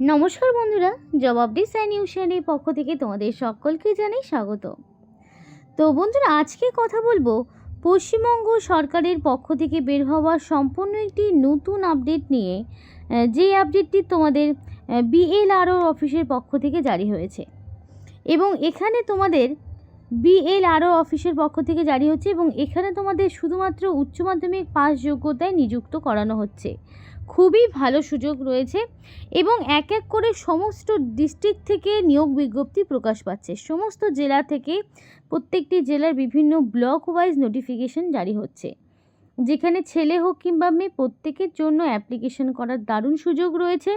নমস্কার বন্ধুরা, জবাবদি নিউজের পক্ষ থেকে তোমাদের সকলকে জানাই স্বাগত। তো বন্ধুরা, আজকে কথা বলবো পশ্চিমবঙ্গ সরকারের পক্ষ থেকে বের হওয়া সম্পূর্ণ একটি নতুন আপডেট নিয়ে, যে আপডেটটি তোমাদের বিএলআরও অফিসের পক্ষ থেকে জারি হয়েছে। এবং এখানে তোমাদের বিএলআরও অফিসের পক্ষ থেকে জারি হচ্ছে এবং এখানে তোমাদের শুধুমাত্র উচ্চ মাধ্যমিক পাস যোগ্যতায় নিযুক্ত করানো হচ্ছে। খুবই ভালো সুযোগ রয়েছে এবং এক এক করে সমস্ত ডিস্ট্রিক্ট থেকে নিয়োগ বিজ্ঞপ্তি প্রকাশ পাচ্ছে। সমস্ত জেলা থেকে প্রত্যেকটি জেলার বিভিন্ন ব্লক ওয়াইজ নোটিফিকেশন জারি হচ্ছে, যেখানে ছেলে হোক কিংবা মেয়ে প্রত্যেকের জন্য অ্যাপ্লিকেশন করার দারুণ সুযোগ রয়েছে।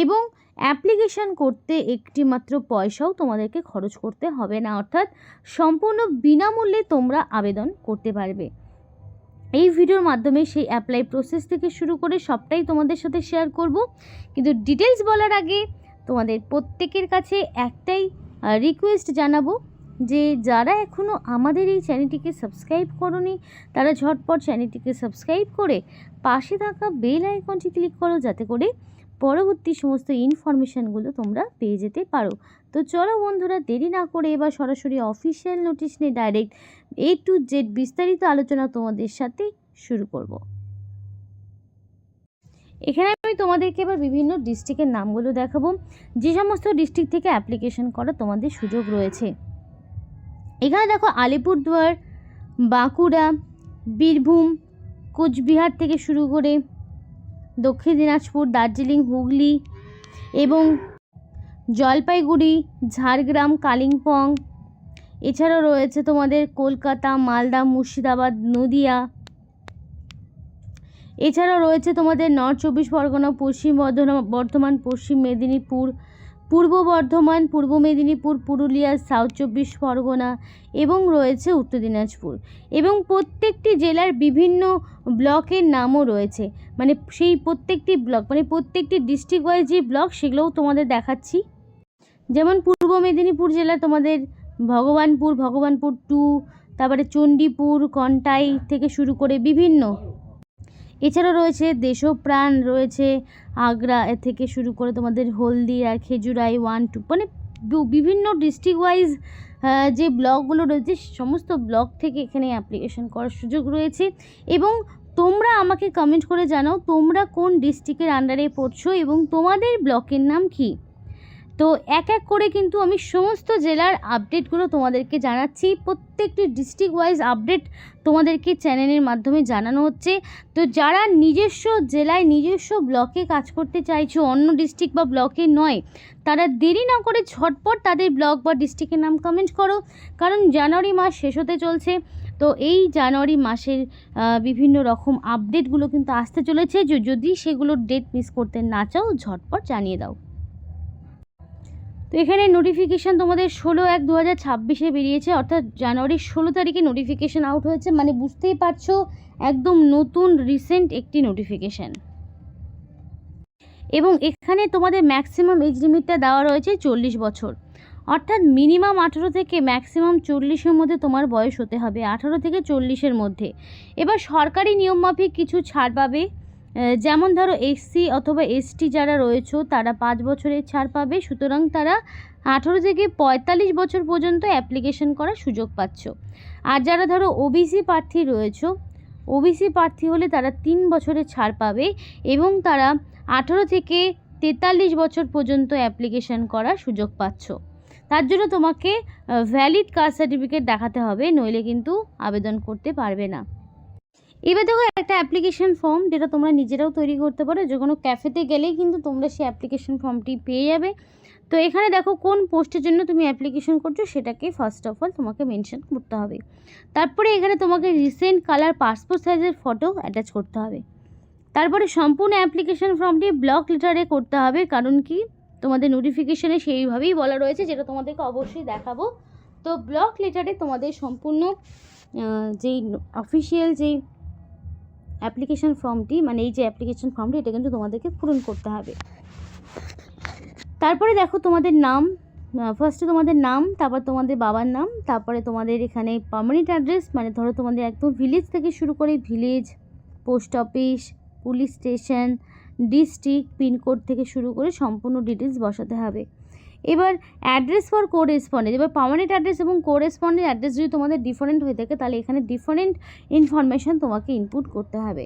এবং অ্যাপ্লিকেশন করতে একটি মাত্র পয়সাও তোমাদেরকে খরচ করতে হবে না, অর্থাৎ সম্পূর্ণ বিনামূল্যে তোমরা আবেদন করতে পারবে। এই ভিডিওর মাধ্যমে সেই অ্যাপ্লাই প্রসেস থেকে শুরু করে সবটাই তোমাদের সাথে শেয়ার করব। কিন্তু ডিটেলস বলার আগে তোমাদের প্রত্যেকের কাছে একটাই রিকোয়েস্ট জানাবো, যে যারা এখনও আমাদের এই চ্যানেলটিকে সাবস্ক্রাইব করোনি তারা ঝটপট চ্যানেলটিকে সাবস্ক্রাইব করে পাশে থাকা বেল আইকনটি ক্লিক করো, যাতে করে পরবর্তী সমস্ত ইনফরমেশানগুলো তোমরা পেয়ে যেতে পারো। তো চলো বন্ধুরা, দেরি না করে এবার সরাসরি অফিসিয়াল নোটিশ নিয়ে ডাইরেক্ট A to Z বিস্তারিত আলোচনা তোমাদের সাথে শুরু করব। এখানে আমি তোমাদেরকে এবার বিভিন্ন ডিস্ট্রিক্টের নামগুলো দেখাবো, যে সমস্ত ডিস্ট্রিক্ট থেকে অ্যাপ্লিকেশন করা তোমাদের সুযোগ রয়েছে। এখানে দেখো আলিপুরদুয়ার, বাঁকুড়া, বীরভূম, কোচবিহার থেকে শুরু করে দক্ষিণ দিনাজপুর, দার্জিলিং, হুগলি এবং জলপাইগুড়ি, ঝাড়গ্রাম, কালিম্পং। এছাড়াও রয়েছে তোমাদের কলকাতা, মালদা, মুর্শিদাবাদ, নদিয়া। এছাড়াও রয়েছে তোমাদের নর্থ চব্বিশ পরগনা, পশ্চিম বর্ধমান, পশ্চিম মেদিনীপুর, পূর্ব বর্ধমান, পূর্ব মেদিনীপুর, পুরুলিয়া, সাউথ চব্বিশ পরগনা এবং রয়েছে উত্তর দিনাজপুর। এবং প্রত্যেকটি জেলার বিভিন্ন ব্লকের নামও রয়েছে, মানে সেই প্রত্যেকটি ব্লক, মানে প্রত্যেকটি ডিস্ট্রিক্ট ওয়াইজ যে ব্লক সেগুলোও তোমাদের দেখাচ্ছি। যেমন পূর্ব মেদিনীপুর জেলা তোমাদের ভগবানপুর 2, তারপরে চণ্ডীপুর, কন্টাই থেকে শুরু করে বিভিন্ন। এছাড়াও রয়েছে দেশপ্রাণ, রয়েছে আগ্রা থেকে শুরু করে তোমাদের হলদিয়া, খেজুরাই 1, 2, মানে বিভিন্ন ডিস্ট্রিক্ট ওয়াইজ যে ব্লকগুলো রয়েছে সমস্ত ব্লক থেকে এখানে অ্যাপ্লিকেশন করার সুযোগ রয়েছে। এবং তোমরা আমাকে কমেন্ট করে জানাও তোমরা কোন ডিস্ট্রিক্টের আন্ডারে পড়ছো এবং তোমাদের ব্লকের নাম কী। তো এক এক করে কিন্তু আমি সমস্ত জেলার আপডেটগুলো তোমাদেরকে জানাচ্ছি। প্রত্যেকটি ডিস্ট্রিক্ট ওয়াইজ আপডেট তোমাদেরকে চ্যানেলের মাধ্যমে জানানো হচ্ছে। তো যারা নিজস্ব জেলায় নিজস্ব ব্লকে কাজ করতে চাইছো, অন্য ডিস্ট্রিক্ট বা ব্লকে নয়, তারা দেরি না করে ঝটপট তাদের ব্লক বা ডিস্ট্রিক্টের নাম কমেন্ট করো, কারণ জানুয়ারি মাস শেষ হতে চলছে। তো এই জানুয়ারি মাসের বিভিন্ন রকম আপডেটগুলো কিন্তু আসতে চলেছে। যদি সেগুলোর ডেট মিস করতে না চাও ঝটপট জানিয়ে দাও। তো এখানে নোটিফিকেশান তোমাদের 16/1/2026 বেরিয়েছে, অর্থাৎ জানুয়ারির 16 তারিখে নোটিফিকেশান আউট হয়েছে, মানে বুঝতেই পারছো একদম নতুন রিসেন্ট একটি নোটিফিকেশান। এবং এখানে তোমাদের ম্যাক্সিমাম এজ লিমিটটা দেওয়া রয়েছে 40 বছর, অর্থাৎ মিনিমাম 18 থেকে ম্যাক্সিমাম 40-এর মধ্যে তোমার বয়স হতে হবে, 18 থেকে 40-এর মধ্যে। এবার সরকারি নিয়মমাফিক কিছু ছাড় পাবে, যেমন ধরো এসসি অথবা এসটি যারা রয়েছে তারা 5 বছরের ছাড় পাবে, সুতরাং তারা 18 থেকে 45 বছর পর্যন্ত অ্যাপ্লিকেশন করার সুযোগ পাচ্ছ। আর যারা ধরো ওবিসি প্রার্থী রয়েছে, ওবিসি প্রার্থী হলে তারা 3 বছরের ছাড় পাবে এবং তারা 18 থেকে 43 বছর পর্যন্ত অ্যাপ্লিকেশন করার সুযোগ পাচ্ছ। তার জন্য তোমাকে ভ্যালিড কাস্ট সার্টিফিকেট দেখাতে হবে, নইলে কিন্তু আবেদন করতে পারবে না। এবার দেখো একটা অ্যাপ্লিকেশন ফর্ম, যেটা তোমরা নিজেরাও তৈরি করতে পারো, যে কোনো ক্যাফেতে গেলেই কিন্তু তোমরা সেই অ্যাপ্লিকেশন ফর্মটি পেয়ে যাবে। তো এখানে দেখো কোন পোস্টের জন্য তুমি অ্যাপ্লিকেশন করছো সেটাকে ফার্স্ট অফ অল তোমাকে মেনশন করতে হবে। তারপরে এখানে তোমাকে রিসেন্ট কালার পাসপোর্ট সাইজের ফটো অ্যাটাচ করতে হবে। তারপরে সম্পূর্ণ অ্যাপ্লিকেশন ফর্মটি ব্লক লেটারে করতে হবে, কারণ কি তোমাদের নোটিফিকেশানে সেইভাবেই বলা রয়েছে, যেটা তোমাদেরকে অবশ্যই দেখাবো। তো ব্লক লেটারে তোমাদের সম্পূর্ণ যেই অফিসিয়াল যেই অ্যাপ্লিকেশন ফর্মটি, মানে এই যে অ্যাপ্লিকেশন ফর্মটি, এটা কিন্তু তোমাদেরকে পূরণ করতে হবে। তারপরে দেখো তোমাদের নাম, ফার্স্টে তোমাদের নাম, তারপর তোমাদের বাবার নাম, তারপরে তোমাদের এখানে পার্মানেন্ট অ্যাড্রেস, মানে ধরো তোমাদের একদম ভিলেজ থেকে শুরু করে village, post office, police station, district, pincode থেকে শুরু করে সম্পূর্ণ ডিটেলস বসাতে হবে। এবার অ্যাড্রেস ফর কোরেসপন্ডেন্ট, এবার পার্মানেন্ট অ্যাড্রেস এবং কোরেসপন্ডেন্ট অ্যাড্রেস যদি তোমাদের ডিফারেন্ট হয়ে থাকে তাহলে এখানে ডিফারেন্ট ইনফরমেশান তোমাকে ইনপুট করতে হবে।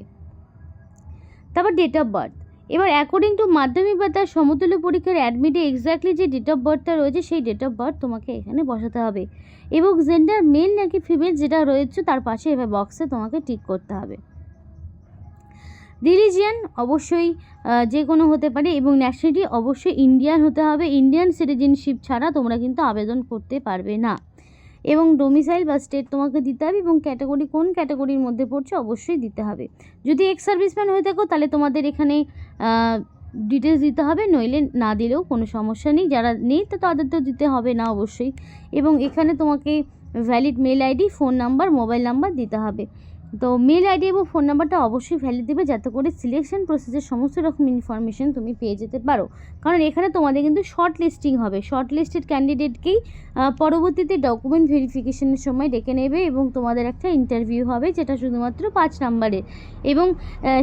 তারপর ডেট অফ বার্থ, এবার অ্যাকর্ডিং টু মাধ্যমিক বা তার সমতুল্য পরীক্ষার অ্যাডমিটে এক্স্যাক্টলি যে ডেট অফ বার্থটা রয়েছে সেই ডেট অফ বার্থ তোমাকে এখানে বসাতে হবে এবং জেন্ডার মেল নাকি ফিমেল যেটা রয়েছে তার পাশে এবার বক্সে তোমাকে টিক করতে হবে। রিলিজিয়ান অবশ্যই যে কোনো হতে পারে এবং ন্যাশনালিটি অবশ্যই ইন্ডিয়ান হতে হবে। ইন্ডিয়ান সিটিজেনশিপ ছাড়া তোমরা কিন্তু আবেদন করতে পারবে না। এবং ডোমিসাইল বা স্টেট তোমাকে দিতে হবে এবং ক্যাটাগরি কোন ক্যাটাগরির মধ্যে পড়ছে অবশ্যই দিতে হবে। যদি এক্স সার্ভিসম্যান হয়ে থাকো তাহলে তোমাদের এখানে ডিটেলস দিতে হবে, নইলে না দিলেও কোনো সমস্যা নেই। যারা নেই তো তাদের তো দিতে হবে না অবশ্যই। এবং এখানে তোমাকে valid mail ID, phone number, mobile number দিতে হবে। তো মেল আইডি এবং ফোন নাম্বারটা অবশ্যই ভ্যালিড দেবে যাতে করে সিলেকশন প্রসেসের সমস্ত রকম ইনফরমেশন তুমি পেয়ে যেতে পারো, কারণ এখানে তোমাদের কিন্তু শর্ট লিস্টিং হবে। শর্ট লিস্টেড ক্যান্ডিডেটকেই পরবর্তীতে ডকুমেন্ট ভেরিফিকেশনের সময় ডেকে নেবে এবং তোমাদের একটা ইন্টারভিউ হবে যেটা শুধুমাত্র 5 নম্বরের এবং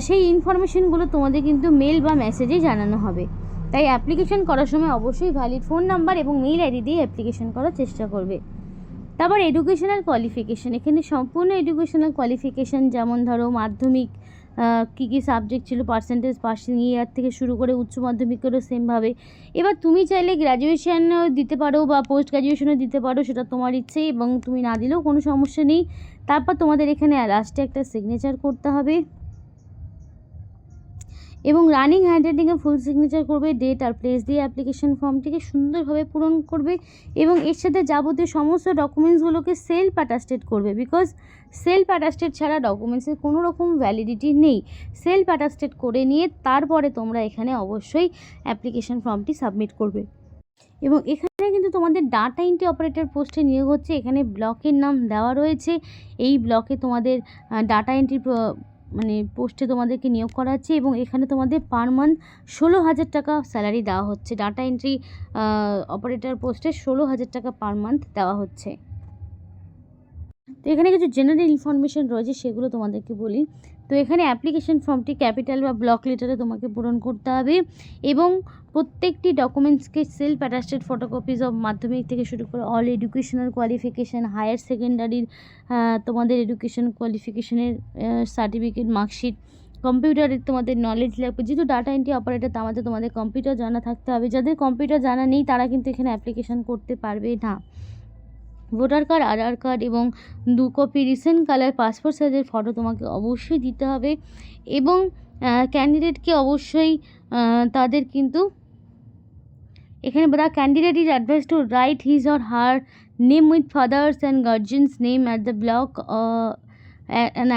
সেই ইনফরমেশনগুলো তোমাদের কিন্তু মেল বা মেসেজে জানানো হবে। তাই অ্যাপ্লিকেশন করার সময় অবশ্যই ভ্যালিড ফোন নাম্বার এবং মেল আইডি দিয়ে অ্যাপ্লিকেশন করার চেষ্টা করবে। তারপর এডুকেশনাল কোয়ালিফিকেশান, এখানে সম্পূর্ণ এডুকেশনাল কোয়ালিফিকেশান যেমন ধরো মাধ্যমিক কী কী সাবজেক্ট ছিল, পার্সেন্টেজ, পাসিং ইয়ার থেকে শুরু করে উচ্চ মাধ্যমিকেরও সেমভাবে। এবার তুমি চাইলে গ্র্যাজুয়েশনও দিতে পারো বা পোস্ট গ্র্যাজুয়েশনও দিতে পারো, সেটা তোমার ইচ্ছে এবং তুমি না দিলেও কোনো সমস্যা নেই। তারপর তোমাদের এখানে লাস্টে একটা সিগনেচার করতে হবে এবং রানিং হ্যান্ডরাইটিংয়ে ফুল সিগনেচার করবে, ডেট আর প্লেস দিয়ে অ্যাপ্লিকেশন ফর্মটিকে সুন্দরভাবে পূরণ করবে এবং এর সাথে যাবতীয় সমস্ত ডকুমেন্টসগুলোকে সেলফ অ্যাটাস্টেড করবে, বিকজ সেলফ অ্যাটাস্টেড ছাড়া ডকুমেন্টসের কোনো রকম ভ্যালিডিটি নেই। সেলফ অ্যাটাস্টেড করে নিয়ে তারপরে তোমরা এখানে অবশ্যই অ্যাপ্লিকেশন ফর্মটি সাবমিট করবে। এবং এখানে কিন্তু তোমাদের ডাটা এন্ট্রি অপারেটর পোস্টে নিয়োগ হচ্ছে। এখানে ব্লকের নাম দেওয়া রয়েছে, এই ব্লকে তোমাদের ডাটা এন্ট্রি পোস্টে তোমাদেরকে নিয়োগ করা হচ্ছে এবং এখানে তোমাদের পার মান্থ 16,000 টাকা স্যালারি দেওয়া হচ্ছে। ডাটা এন্ট্রি অপারেটর পোস্টে 16,000 টাকা পার মান্থ দেওয়া হচ্ছে। তো এখানে কিছু জেনারেল ইনফরমেশন রয়েছে সেগুলো তোমাদেরকে বলি। তো এখানে অ্যাপ্লিকেশন ফর্মটি ক্যাপিটাল বা ব্লক লেটারে তোমাকে পূরণ করতে হবে এবং প্রত্যেকটি ডকুমেন্টসকে সেলফ অ্যাটাস্টেড ফটোকপিজ অফ মাধ্যমিক থেকে শুরু করে অল এডুকেশনাল কোয়ালিফিকেশান, হায়ার সেকেন্ডারির তোমাদের এডুকেশন কোয়ালিফিকেশানের সার্টিফিকেট, মার্কশিট, কম্পিউটারের তোমাদের নলেজ লাগবে। যেহেতু ডাটা এন্ট্রি অপারেটর তার মধ্যে তোমাদের কম্পিউটার জানা থাকতে হবে। যাদের কম্পিউটার জানা নেই তারা কিন্তু এখানে অ্যাপ্লিকেশান করতে পারবে না। ভোটার কার্ড, আধার কার্ড এবং 2 কপি রিসেন্ট কালার পাসপোর্ট সাইজের ফটো তোমাকে অবশ্যই দিতে হবে এবং ক্যান্ডিডেটকে অবশ্যই তাদের কিন্তু এখানে the candidate is advise to write his or her name with father's and guardian's name at the block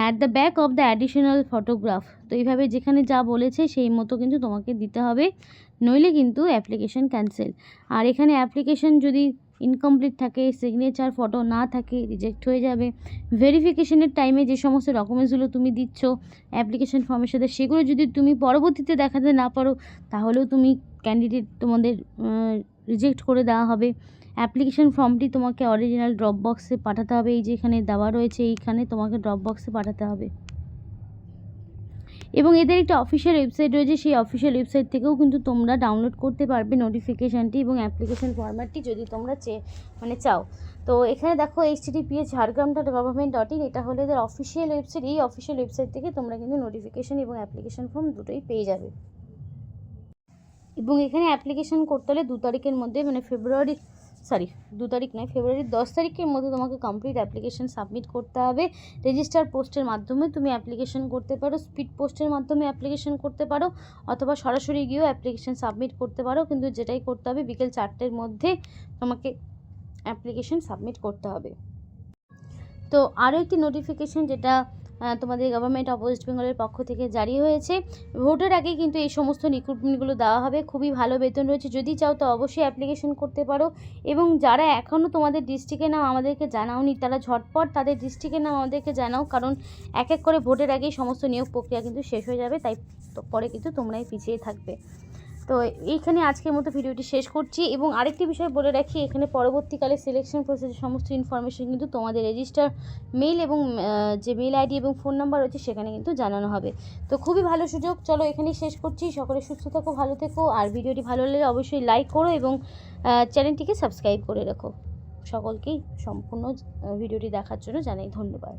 at the back of the additional photograph. তো এইভাবে যেখানে যা বলেছে সেই মতো কিন্তু তোমাকে দিতে হবে, নইলে কিন্তু অ্যাপ্লিকেশন ক্যান্সেল। আর এখানে অ্যাপ্লিকেশন যদি ইনকমপ্লিট থাকে, সিগনেচার ফটো না থাকে, রিজেক্ট হয়ে যাবে। ভেরিফিকেশনের টাইমে যে সমস্ত ডকুমেন্টসগুলো তুমি দিচ্ছ অ্যাপ্লিকেশন ফর্মের সাথে সেগুলো যদি তুমি পরবর্তীতে দেখাতে না পারো তাহলেও তুমি ক্যান্ডিডেট তোমাদের রিজেক্ট করে দেওয়া হবে। অ্যাপ্লিকেশন ফর্মটি তোমাকে অরিজিনাল ড্রপ বক্সে পাঠাতে হবে, এই যে এখানে দেওয়া রয়েছে এইখানে তোমাকে ড্রপ বক্সে পাঠাতে হবে। এবং এদের একটা অফিসিয়াল ওয়েবসাইট রয়েছে, সেই অফিসিয়াল ওয়েবসাইট থেকেও কিন্তু তোমরা ডাউনলোড করতে পারবে নোটিফিকেশানটি এবং অ্যাপ্লিকেশন ফরম্যাটটি যদি তোমরা চাও। তো এখানে দেখো https@jhargram.government.in, এটা হলো এদের অফিসিয়াল ওয়েবসাইট। এই অফিসিয়াল ওয়েবসাইট থেকে তোমরা কিন্তু নোটিফিকেশান এবং অ্যাপ্লিকেশন ফর্ম দুটোই পেয়ে যাবে। এবং এখানে অ্যাপ্লিকেশন করতে হলে 2 তারিখের মধ্যে ফেব্রুয়ারির 10 তারিখের মধ্যে তোমাকে কমপ্লিট অ্যাপ্লিকেশন সাবমিট করতে হবে। রেজিস্টার পোস্টের মাধ্যমে তুমি অ্যাপ্লিকেশন করতে পারো, স্পিড পোস্টের মাধ্যমে অ্যাপ্লিকেশন করতে পারো অথবা সরাসরি গিয়েও অ্যাপ্লিকেশন সাবমিট করতে পারো, কিন্তু যেটাই করতে হবে বিকেল 4টের মধ্যে তোমাকে অ্যাপ্লিকেশন সাবমিট করতে হবে। তো আরও একটি নোটিফিকেশন যেটা তোমাদের গভর্নমেন্ট অফ ওয়েস্ট বেঙ্গলের পক্ষ থেকে জারি হয়েছে, ভোটের আগে কিন্তু এই সমস্ত রিক্রুটমেন্টগুলো দেওয়া হবে। খুবই ভালো বেতন রয়েছে, যদি চাও তো অবশ্যই অ্যাপ্লিকেশন করতে পারো। এবং যারা এখনও তোমাদের ডিস্ট্রিক্টের নাম আমাদেরকে জানাওনি তারা ঝটপট তাদের ডিস্ট্রিক্টের নাম আমাদেরকে জানাও, কারণ এক করে ভোটের আগেই সমস্ত নিয়োগ প্রক্রিয়া কিন্তু শেষ হয়ে যাবে, তাই পরে কিন্তু তোমরাই পিছিয়ে থাকবে। তো এইখানে আজকের মতো ভিডিওটি শেষ করছি। এবং আরেকটি বিষয় বলে রাখি, এখানে পরবর্তীকালে সিলেকশন প্রসেসের সমস্ত ইনফরমেশন কিন্তু তোমাদের রেজিস্টার মেল এবং যে মেল আইডি এবং ফোন নাম্বার রয়েছে সেখানে কিন্তু জানানো হবে। তো খুবই ভালো সুযোগ। চলো এখানেই শেষ করছি। সকলে সুস্থ থাকো, ভালো থেকো, আর ভিডিওটি ভালো লাগলে অবশ্যই লাইক করো এবং চ্যানেলটিকে সাবস্ক্রাইব করে রাখো। সকলকেই সম্পূর্ণ ভিডিওটি দেখার জন্য জানাই ধন্যবাদ।